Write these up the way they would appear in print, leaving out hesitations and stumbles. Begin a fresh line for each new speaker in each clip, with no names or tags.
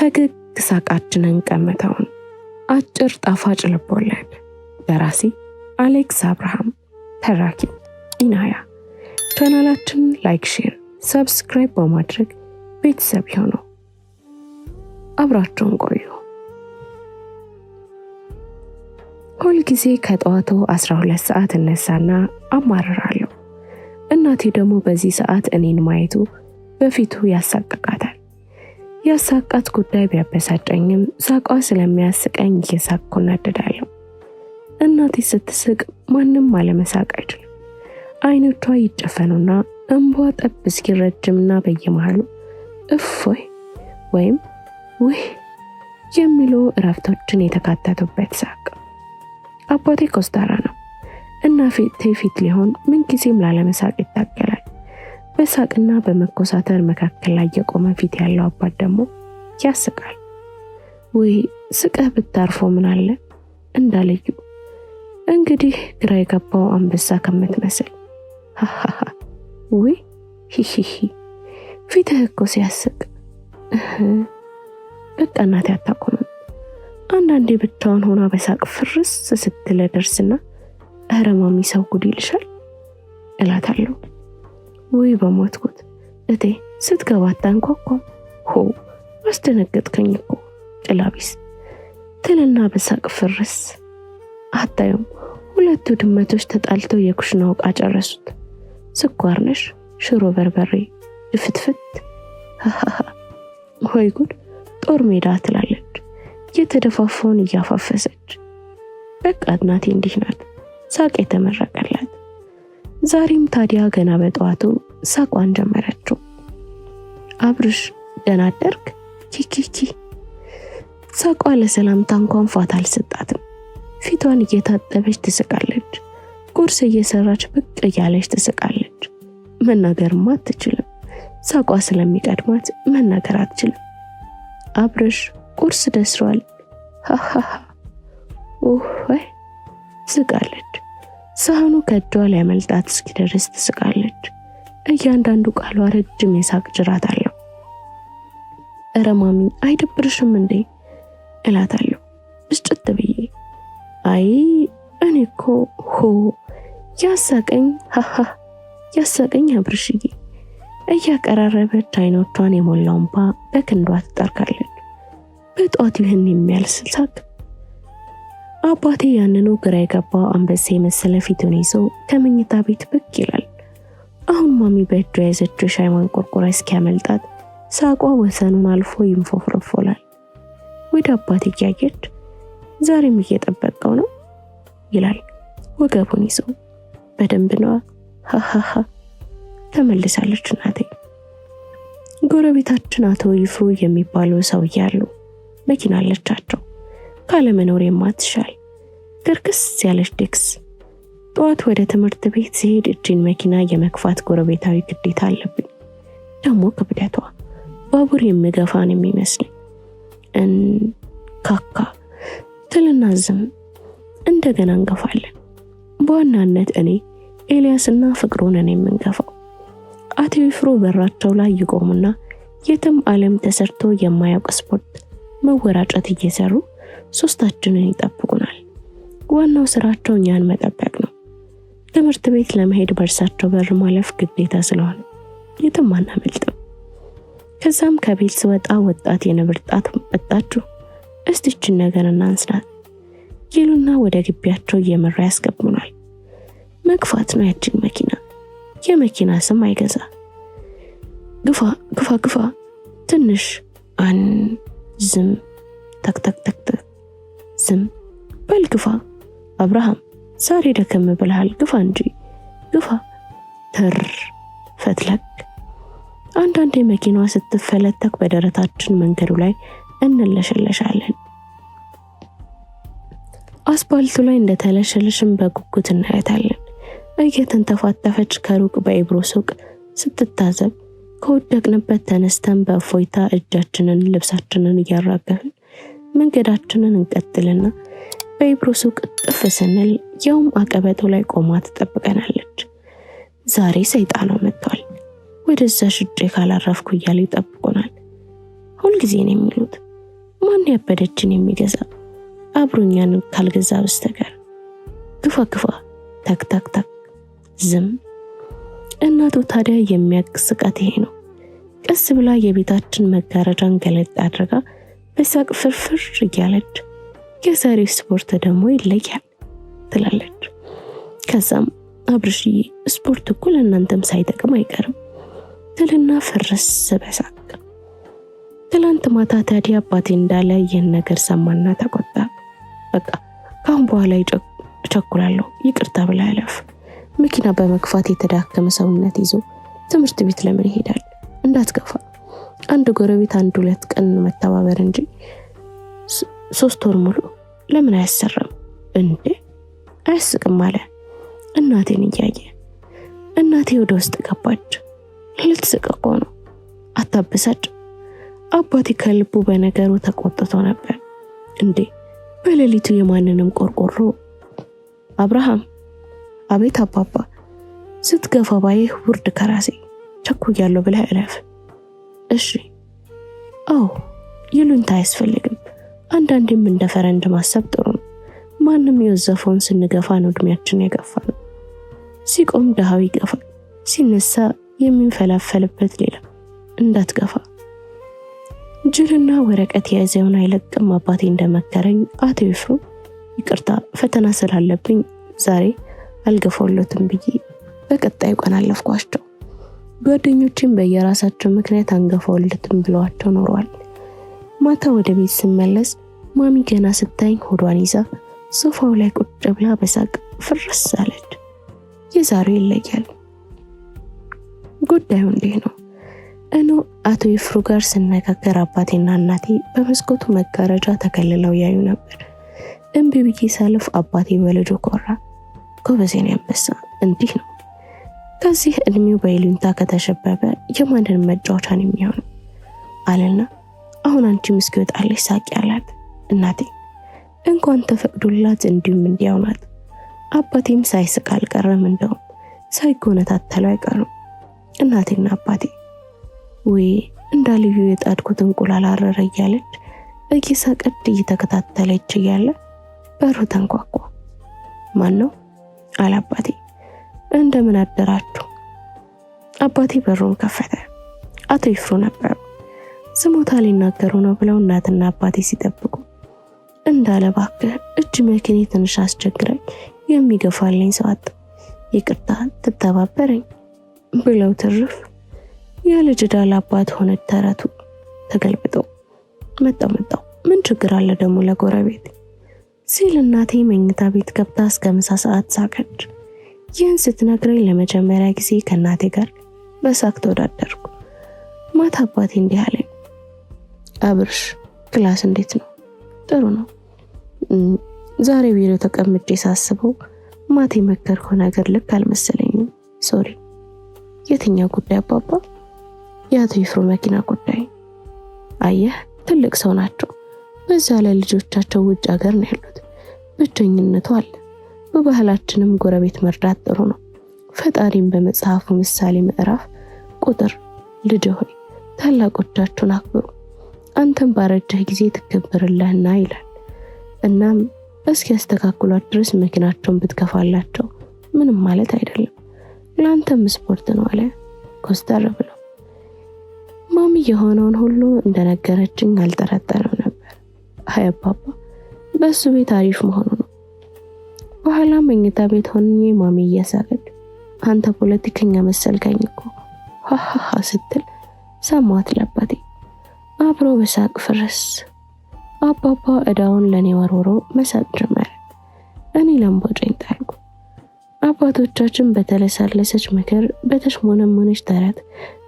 ፈገግ ሳቃችንን ቀመተውን። አጭር ጣፋጭ ልቦለድ። ደራሲ አሌክስ አብርሃም፣ ተራኪ ኢናያ። ቻናላችንን ላይክ፣ ሼር፣ ሰብስክራይብ በማድረግ ቤተሰብ ይሁኑ። አብራችሁን ቆዩ። ሁል ጊዜ ከጠዋቱ 12 ሰዓት እነሳና አማርራለሁ። እናቴ ደግሞ በዚህ ሰዓት እኔን ማየቱ በፊቱ ያሳቅቃታል። ያሳቃት ጉዳይ ቢያበሳጨኝም ሳቋ ስለሚያስቀኝ እየሳቅኩ እናደዳለሁ። እናቴ ስትስቅ ማንም አለመሳቅ አይችልም። አይኖቿ ይጨፈኑና እንቧ ጠብ እስኪል ረጅምና በየመሃሉ እፎይ ወይም ውህ የሚሉ እረፍቶችን የተካተቱበት ሳቅ። አባቴ ኮስታራ ነው እና ፊት ሊሆን ምንጊዜም ላለመሳቅ ይታገላል። በሳቅና በመኮሳተር መካከል ላይ የቆመ ፊት ያለው አባት ደግሞ ያስቃል። ወይ ስቀህ ብታርፎ ምን አለ እንዳለዩ እንግዲህ ግራ የገባው አንበሳ ከምትመስል ሃሃሃ ወይ ሂሂሂ ፊትህ እኮ ሲያስቅ። በቃ እናቴ አታቆምም። አንዳንዴ ብቻውን ሆና በሳቅ ፍርስ ስትል ደርስና ኧረ ማሚ ሰው ጉድ ይልሻል እላታለሁ። ወይ በሞትኩት እቴ ስትገባ አታንኳኳም። ሆ አስደነገጥከኝ እኮ ጥላቢስ ትልና በሳቅ ፍርስ። አታዩም ሁለቱ ድመቶች ተጣልተው የኩሽናው ዕቃ ጨረሱት። ስኳር ነሽ፣ ሽሮ በርበሬ፣ ድፍትፍት። ሃሃሃ ወይ ጉድ ጦር ሜዳ ትላለች የተደፋፈውን እያፋፈሰች። በቃ እናቴ እንዲህ ናት፣ ሳቅ የተመረቀላት። ዛሬም ታዲያ ገና በጠዋቱ ሳቋን ጀመረችው። አብርሽ ደህና አደርክ ኪኪኪ። ሳቋ ለሰላምታ እንኳን ፋታ አልሰጣትም። ፊቷን እየታጠበች ትስቃለች። ቁርስ እየሰራች ብቅ እያለች ትስቃለች። መናገርማ አትችልም። ሳቋ ስለሚቀድማት መናገር አትችልም። አብርሽ ቁርስ ደስሯል ሃሃሃ ወይ ትስቃለች። ሳህኑ ከእጇ ሊያመልጣት እስኪደርስ ትስቃለች። እያንዳንዱ ቃሏ ረጅም የሳቅ ጅራት አለው። ኧረ ማሚ አይደብርሽም እንዴ እላታለሁ ብስጭት ብዬ። አይ እኔ እኮ ሆ ያሳቀኝ ሃሃ ያሳቀኝ አብርሽዬ። እያቀራረበች አይኖቿን የሞላው እንባ በክንዷ ትጠርጋለች። በጧት ይህን የሚያልስል ሳቅ። አባቴ ያንኑ ግራ የገባው አንበሳ የመሰለ ፊቱን ይዞ ከመኝታ ቤት ብቅ ይላል። አሁን ማሚ በእጇ የያዘችው ሻይ ማንቆርቆሪያ እስኪያመልጣት ሳቋ ወሰኑን አልፎ ይንፎፍረፎላል። ወደ አባቴ እያየች ዛሬም እየጠበቀው ነው ይላል ወገቡን ይዞ። በደንብ ነዋ ሃሃሃ ተመልሳለች እናቴ። ጎረቤታችን አቶ ይፍሩ የሚባሉ ሰውዬ አሉ። መኪና አለቻቸው ካለመኖር የማትሻል ግርግስ ያለች ዴክስ። ጠዋት ወደ ትምህርት ቤት ሲሄድ እጅን መኪና የመግፋት ጎረቤታዊ ግዴታ አለብኝ። ደግሞ ክብደቷ ባቡር የምገፋን የሚመስለኝ ካካ ትልና ዝም እንደገና እንገፋለን። በዋናነት እኔ ኤልያስና ፍቅሩን የምንገፋው። አቶ ይፍሩ በራቸው ላይ ይቆሙና የትም ዓለም ተሰርቶ የማያውቅ ስፖርት መወራጨት እየሰሩ ሶስታችንን ይጠብቁናል። ዋናው ስራቸው እኛን መጠበቅ ነው። ትምህርት ቤት ለመሄድ በእርሳቸው በር ማለፍ ግዴታ ስለሆነ የትም አናመልጥም። ከዛም ከቤት ስወጣ ወጣት የነብር ጣት መጣችሁ እስቲችን ነገር እናንስናት ይሉና ወደ ግቢያቸው እየመራ ያስገቡናል። መግፋት ነው ያችን መኪና። የመኪና ስም አይገዛ። ግፋ ግፋ ግፋ ትንሽ ዝም ተክተክተክ ዝም በል ግፋ አብርሃም ዛሬ ደከም ብለሃል ግፋ እንጂ ግፋ ተር ፈትለክ። አንዳንዴ መኪናዋ ስትፈለተክ በደረታችን መንገዱ ላይ እንለሸለሻለን። አስፓልቱ ላይ እንደተለሸለሽን በጉጉት እናያታለን። እየተንተፋተፈች ከሩቅ በኢብሮ ሱቅ ስትታዘብ ከወደቅንበት ተነስተን በእፎይታ እጃችንን ልብሳችንን እያራገፍን መንገዳችንን እንቀጥልና በኢብሮ ሱቅ ጥፍ ስንል ያውም አቀበቱ ላይ ቆማ ትጠብቀናለች። ዛሬ ሰይጣኗ መጥቷል ወደዛ ሽጬ ካላረፍኩ እያሉ ይጠብቁናል። ሁልጊዜ ነው የሚሉት ማን ያበደችን የሚገዛ አብሮኛን ካልገዛ በስተቀር? ግፋ ግፋ ታክ ታክ ታክ ዝም። እናቱ ታዲያ የሚያስቃት ይሄ ነው። ቀስ ብላ የቤታችን መጋረጃን ገለጥ አድርጋ በሳቅ ፍርፍር እያለች የዛሬው ስፖርት ደግሞ ይለያል ትላለች። ከዛም አብርሽዬ ስፖርት እኮ ለእናንተም ሳይጠቅም አይቀርም ትልና ፍርስ በሳቅ። ትላንት ማታ ታዲያ አባቴ እንዳለ ይህን ነገር ሰማና ተቆጣ። በቃ ካሁን በኋላ እቸኩላለሁ ይቅርታ ብላ ያለፍ። መኪና በመግፋት የተዳከመ ሰውነት ይዞ ትምህርት ቤት ለምን ይሄዳል? እንዳትገፋ አንድ ጎረቤት 1-2 ቀን መተባበር እንጂ 3 ወር ሙሉ ለምን አያሰራም እንዴ? አያስቅም አለ እናቴን እያየ። እናቴ ወደ ውስጥ ገባች። ልትስቅ እኮ ነው አታበሳጭ። አባቴ ከልቡ በነገሩ ተቆጥቶ ነበር። እንዴ በሌሊቱ የማንንም ቆርቆሮ? አብርሃም አቤት አባባ። ስትገፋ ባይህ ውርድ ከራሴ ቸኩያለሁ ብለህ እለፍ። እሺ አዎ ይሉኝታ አያስፈልግም። አንዳንዴም እንደ ፈረንድ ማሰብ ጥሩ ነው። ማንም የወዘፈውን ስንገፋ ነው እድሜያችን የገፋ ነው። ሲቆም ደሃው ይገፋል፣ ሲነሳ የሚንፈላፈልበት ሌላ። እንዳትገፋ። ጅልና ወረቀት የያዘውን አይለቅም አባቴ እንደመከረኝ አቶ ይፍሩ ይቅርታ ፈተና ስላለብኝ ዛሬ አልገፋውለትም ብዬ በቀጣዩ ቀን አለፍኳቸው። ጓደኞቼም በየራሳቸው ምክንያት አንገፋውለትም ብለዋቸው ኖረዋል። ማታ ወደ ቤት ስመለስ ማሚ ገና ስታይኝ ሆዷን ይዛ ሶፋው ላይ ቁጭ ብላ በሳቅ ፍርስ አለች። የዛሬው ይለያል። ጉዳዩ እንዲህ ነው። አቶ ይፍሩ ጋር ስነጋገር አባቴና እናቴ በመስኮቱ መጋረጃ ተከልለው ያዩ ነበር። እምቢ ብዬ ሳልፍ አባቴ በልጁ ኮራ። ጎበዜን ያንበሳ እንዲህ ነው። ከዚህ እድሜው በይሉኝታ ከተሸበበ የማንን መጫወቻን የሚሆነው አለና አሁን አንቺ ምስኪ ወጣለሽ ሳቂ አላት። እናቴ እንኳን ተፈቅዶላት እንዲሁም እንዲያው ናት። አባቴም ሳይስቅ አልቀረም። እንደውም ሳይጎነታተለው አይቀርም። እናቴና አባቴ ወይ እንዳልዩ የጣድኩት እንቁላል አረረ እያለች እየሳቀች እየተከታተለች እያለ በሩ ተንኳኳ። ማን ነው አለ አባቴ። እንደምን አደራችሁ? አባቴ በሩን ከፈተ። አቶ ይፍሩ ነበሩ። ስሞታ ሊናገሩ ነው ብለው እናትና አባቴ ሲጠብቁ እንዳለ እባክህ እጅ መኪኔ ትንሽ አስቸግረኝ የሚገፋልኝ ሰው አጣ፣ ይቅርታ ትተባበረኝ ብለው ትርፍ የልጅ ዳል አባት ሆነ። ተረቱ ተገልብጦ መጣው ምን ችግር አለ ደግሞ ለጎረቤት ሲል እናቴ መኝታ ቤት ገብታ እስከ ምሳ ሰዓት ሳቀች። ይህን ስትነግረኝ ለመጀመሪያ ጊዜ ከእናቴ ጋር በሳቅ ተወዳደርኩ። ማታ አባቴ እንዲህ አለኝ፣ አብርሽ ክላስ እንዴት ነው? ጥሩ ነው። ዛሬ ቢሮ ተቀምጬ ሳስበው ማታ መከርኩህ ነገር ልክ አልመሰለኝም። ሶሪ። የትኛው ጉዳይ አባባ? የአቶ ይፍሩ መኪና ጉዳይ። አየህ ትልቅ ሰው ናቸው። በዛ ላይ ልጆቻቸው ውጭ ሀገር ነው ያሉት። ብቸኝነቱ አለ። በባህላችንም ጎረቤት መርዳት ጥሩ ነው። ፈጣሪም በመጽሐፉ ምሳሌ ምዕራፍ ቁጥር ልጅ ሆይ ታላቆቻችሁን አክብሩ አንተም ባረጀህ ጊዜ ትከበርልህና ይላል። እናም እስኪ ያስተካክሏት ድረስ መኪናቸውን ብትከፋላቸው ምንም ማለት አይደለም። ለአንተም ስፖርት ነው አለ ኮስተር ብሎ። ማሚ የሆነውን ሁሉ እንደነገረችኝ አልጠረጠረም ነበር። አይ አባባ በሱ ቤት አሪፍ መሆኑ ነው። በኋላ መኝታ ቤት ሆኜ ማሚ እያሳቀች አንተ ፖለቲከኛ መሰልከኝ እኮ ሃሃሃ ስትል ሰማት ለአባቴ። አብሮ በሳቅ ፍርስ። አባባ እዳውን ለኔ ወርውሮ መሳቅ ጀመረ። እኔ ለምቦጨኝ ጣልኩ። አባቶቻችን በተለሳለሰች ምክር በተሽሞነሞነች ተረት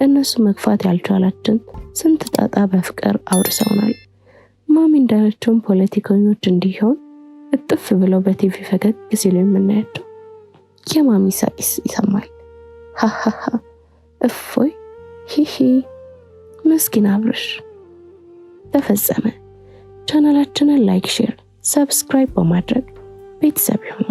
እነሱ መግፋት ያልቻላችን ስንት ጣጣ በፍቅር አውርሰውናል። ማሚ እንዳለችው ፖለቲከኞች እንዲሆን እጥፍ ብለው በቲቪ ፈገግ ሲሉ የምናያቸው የማሚ ሳቅስ ይሰማል። ሃሃሃ እፎይ ሂሂ መስኪን አብርሽ። ተፈጸመ። ቻናላችንን ላይክ፣ ሼር፣ ሰብስክራይብ በማድረግ ቤተሰብ ይሁኑ።